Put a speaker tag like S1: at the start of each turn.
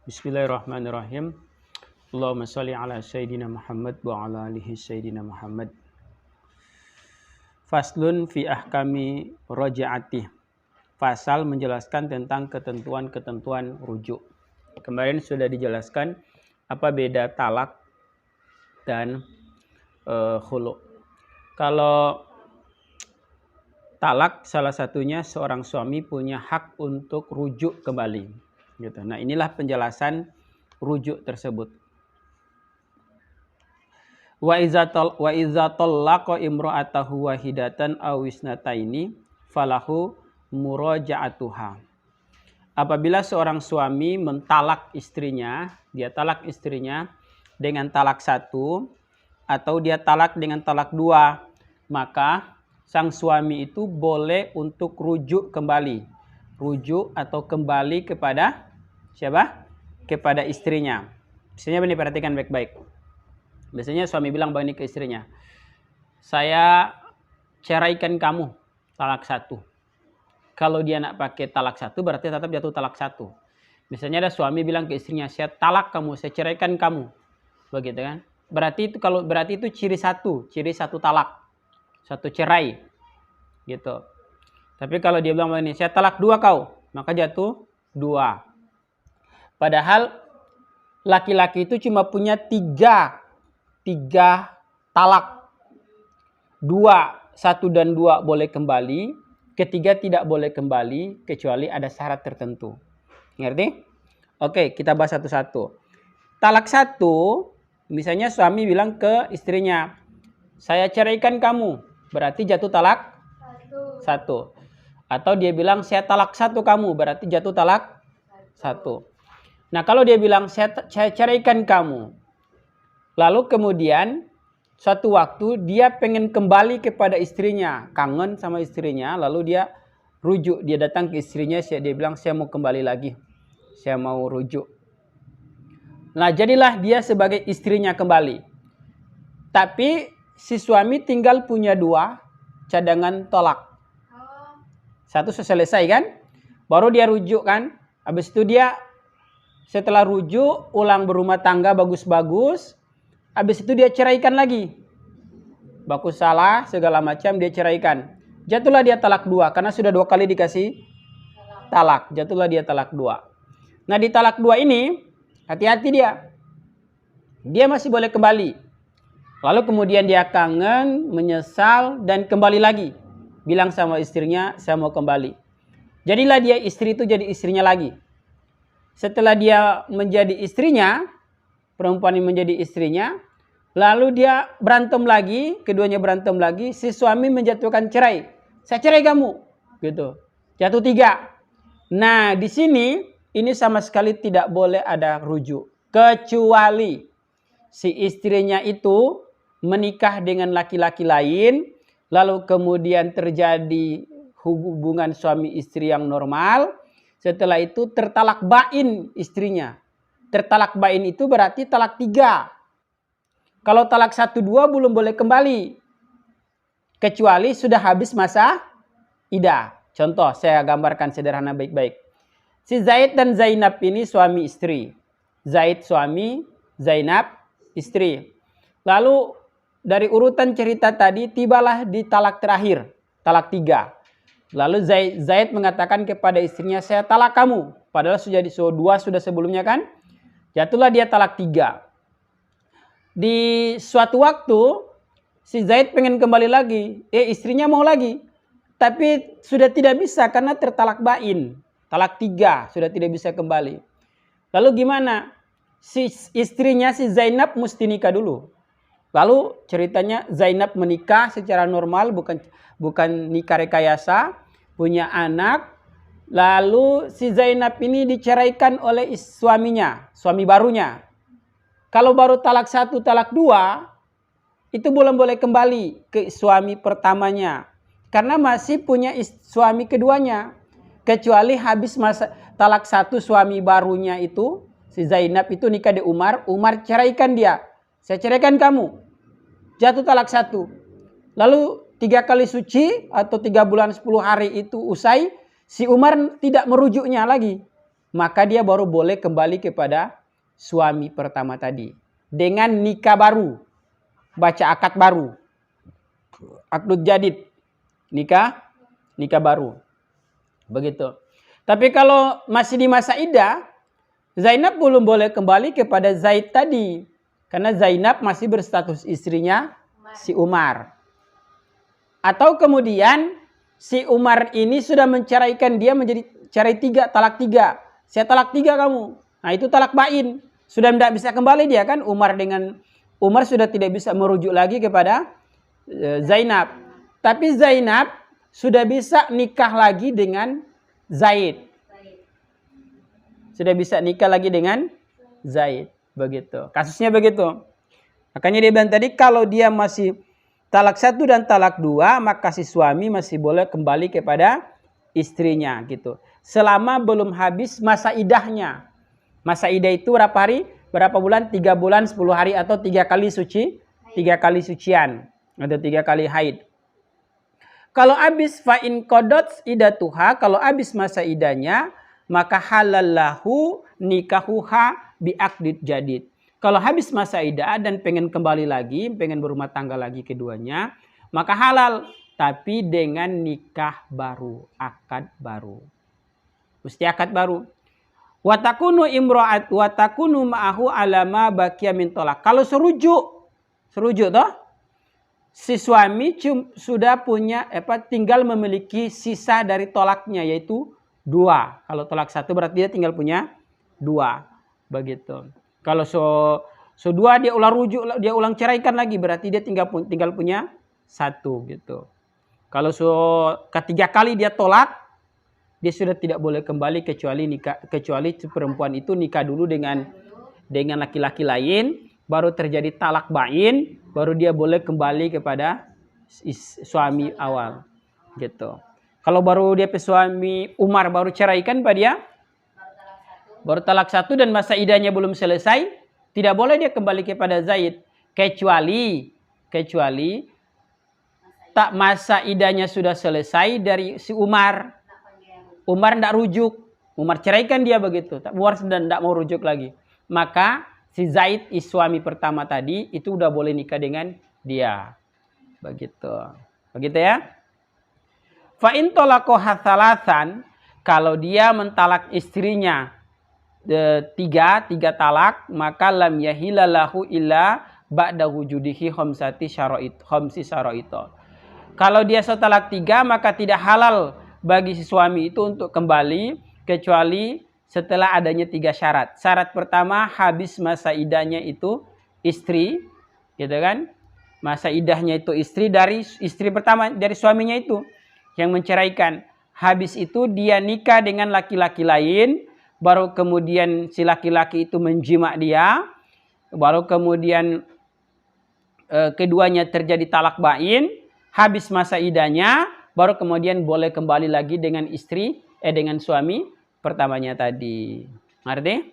S1: Bismillahirrahmanirrahim. Allahumma sholli ala Sayyidina Muhammad wa ala alihi Sayyidina Muhammad. Faslun fi ahkami raja'ati. Pasal menjelaskan tentang ketentuan-ketentuan rujuk. Kemarin sudah dijelaskan apa beda talak dan khulu'. Kalau talak salah satunya seorang suami punya hak untuk rujuk kembali. Gitu. Nah, inilah penjelasan rujuk tersebut. Wa iza tallaqa imra'atahu wahidatan aw isnataini falahu muraja'atuha. Apabila seorang suami mentalak istrinya, dia talak istrinya dengan talak satu atau dia talak dengan talak dua, maka sang suami itu boleh untuk rujuk kembali. Rujuk atau kembali kepada siapa? Kepada istrinya. Biasanya ini perhatikan baik-baik. Biasanya suami bilang begini ke istrinya, saya ceraikan kamu talak satu. Kalau dia nak pakai talak satu berarti tetap jatuh talak satu. Misalnya ada suami bilang ke istrinya, saya talak kamu, saya ceraikan kamu. Begitu kan? Berarti itu ciri satu talak. Satu cerai. Gitu. Tapi kalau dia bilang begini, saya talak dua kau, maka jatuh dua. Padahal laki-laki itu cuma punya tiga talak. Satu dan dua boleh kembali, ketiga tidak boleh kembali, kecuali ada syarat tertentu. Ngerti? Oke, kita bahas satu-satu. Talak satu, misalnya suami bilang ke istrinya, saya ceraikan kamu, berarti jatuh talak satu. Atau dia bilang saya talak satu kamu, berarti jatuh talak satu. Nah kalau dia bilang saya ceraikan kamu, lalu kemudian suatu waktu dia pengen kembali kepada istrinya, kangen sama istrinya, lalu dia rujuk, dia datang ke istrinya, dia bilang saya mau kembali lagi, saya mau rujuk. Nah jadilah dia sebagai istrinya kembali. Tapi si suami tinggal punya dua cadangan tolak. Satu selesai kan, baru dia rujuk kan. Habis itu dia setelah rujuk ulang berumah tangga bagus-bagus. Habis itu dia ceraikan lagi. Bagus salah segala macam dia ceraikan. Jatuhlah dia talak dua karena sudah dua kali dikasih talak. Jatuhlah dia talak dua. Nah di talak dua ini hati-hati dia. Dia masih boleh kembali. Lalu kemudian dia kangen, menyesal dan kembali lagi. Bilang sama istrinya, saya mau kembali. Jadilah dia istri itu jadi istrinya lagi. Setelah dia menjadi istrinya, perempuan ini menjadi istrinya, lalu dia berantem lagi, keduanya berantem lagi, si suami menjatuhkan cerai. Saya cerai kamu, gitu. Jatuh tiga. Nah, di sini ini sama sekali tidak boleh ada rujuk, kecuali si istrinya itu menikah dengan laki-laki lain, lalu kemudian terjadi hubungan suami istri yang normal. Setelah itu tertalak bain istrinya. Tertalak bain itu berarti talak tiga. Kalau talak 1, 2 belum boleh kembali. Kecuali sudah habis masa iddah. Contoh saya gambarkan sederhana baik-baik. Si Zaid dan Zainab ini suami istri. Zaid suami, Zainab istri. Lalu dari urutan cerita tadi tibalah di talak terakhir, talak 3. Lalu Zaid mengatakan kepada istrinya, saya talak kamu. Padahal sudah di 2 sudah sebelumnya kan. Jatuhlah dia talak 3. Di suatu waktu si Zaid pengen kembali lagi. Istrinya mau lagi. Tapi sudah tidak bisa karena tertalak bain. Talak 3 sudah tidak bisa kembali. Lalu gimana? Si istrinya si Zainab mesti nikah dulu. Lalu ceritanya Zainab menikah secara normal, bukan nikah rekayasa, punya anak. Lalu si Zainab ini diceraikan oleh suaminya, suami barunya. Kalau baru talak 1, talak 2, itu belum boleh kembali ke suami pertamanya. Karena masih punya suami keduanya. Kecuali habis masa talak 1 suami barunya itu, si Zainab itu nikah di Umar ceraikan dia. Saya ceraikan kamu. Jatuh talak 1. Lalu 3 kali suci atau 3 bulan 10 hari itu usai, si Umar tidak merujuknya lagi. maka dia baru boleh kembali kepada suami pertama tadi. Dengan nikah baru. Baca akad baru. Akdud jadid. Nikah baru. Begitu. Tapi kalau masih di masa iddah, Zainab belum boleh kembali kepada Zaid tadi. Karena Zainab masih berstatus istrinya si Umar. Atau kemudian si Umar ini sudah menceraikan dia menjadi cerai 3, talak 3. Saya talak 3 kamu. Nah itu talak bain. Sudah tidak bisa kembali dia kan. Umar sudah tidak bisa merujuk lagi kepada Zainab. Tapi Zainab sudah bisa nikah lagi dengan Zaid. Sudah bisa nikah lagi dengan Zaid. Begitu. Kasusnya begitu. Makanya dia bilang tadi kalau dia masih talak 1 dan talak 2, maka si suami masih boleh kembali kepada istrinya gitu. Selama belum habis masa iddahnya. Masa iddah itu berapa hari? Berapa bulan? 3 bulan, 10 hari atau 3 kali suci? 3 kali sucian. Atau 3 kali haid. Kalau habis fa'in qadot iddatuha, kalau habis masa iddahnya, maka halallahu nikahuha bi'aqdid jadid. Kalau habis masa iddah dan pengen kembali lagi, pengen berumah tangga lagi keduanya, maka halal. Tapi dengan nikah baru, akad baru. Mesti akad baru. Watakunu imro'at, watakunu ma'ahu alama bakia min tolak. Kalau serujuk toh, si suami sudah punya tinggal memiliki sisa dari tolaknya yaitu 2. Kalau tolak 1 berarti dia tinggal punya 2. Begitu. Kalau so 2 dia ulang ceraikan lagi berarti dia tinggal punya 1 gitu. Kalau ketiga kali dia tolak, dia sudah tidak boleh kembali kecuali perempuan itu nikah dulu dengan laki-laki lain, baru terjadi talak bain, baru dia boleh kembali kepada suami awal gitu. Kalau baru dia suami Umar baru ceraikan Pak dia, baru talak 1 dan masa iddahnya belum selesai, tidak boleh dia kembali kepada Zaid kecuali tak masa iddahnya sudah selesai dari si Umar. Umar tidak rujuk. Umar ceraikan dia begitu. Umar sudah tidak mau rujuk lagi. Maka si Zaid suami pertama tadi itu udah boleh nikah dengan dia. Begitu. Begitu ya. Fa in talaqaha thalathan, kalau dia mentalak istrinya 3 talak, maka lam yahilalahu illa ba'da wujudihi khamsi syara'it. Kalau dia setalak 3 maka tidak halal bagi si suami itu untuk kembali kecuali setelah adanya 3 syarat. Syarat pertama habis masa iddahnya itu istri, gitu kan? Masa iddahnya itu istri dari istri pertama dari suaminya itu yang menceraikan. Habis itu dia nikah dengan laki-laki lain, baru kemudian si laki-laki itu menjima dia, baru kemudian keduanya terjadi talak bain, habis masa iddahnya, baru kemudian boleh kembali lagi dengan dengan suami pertamanya tadi. Ngerti?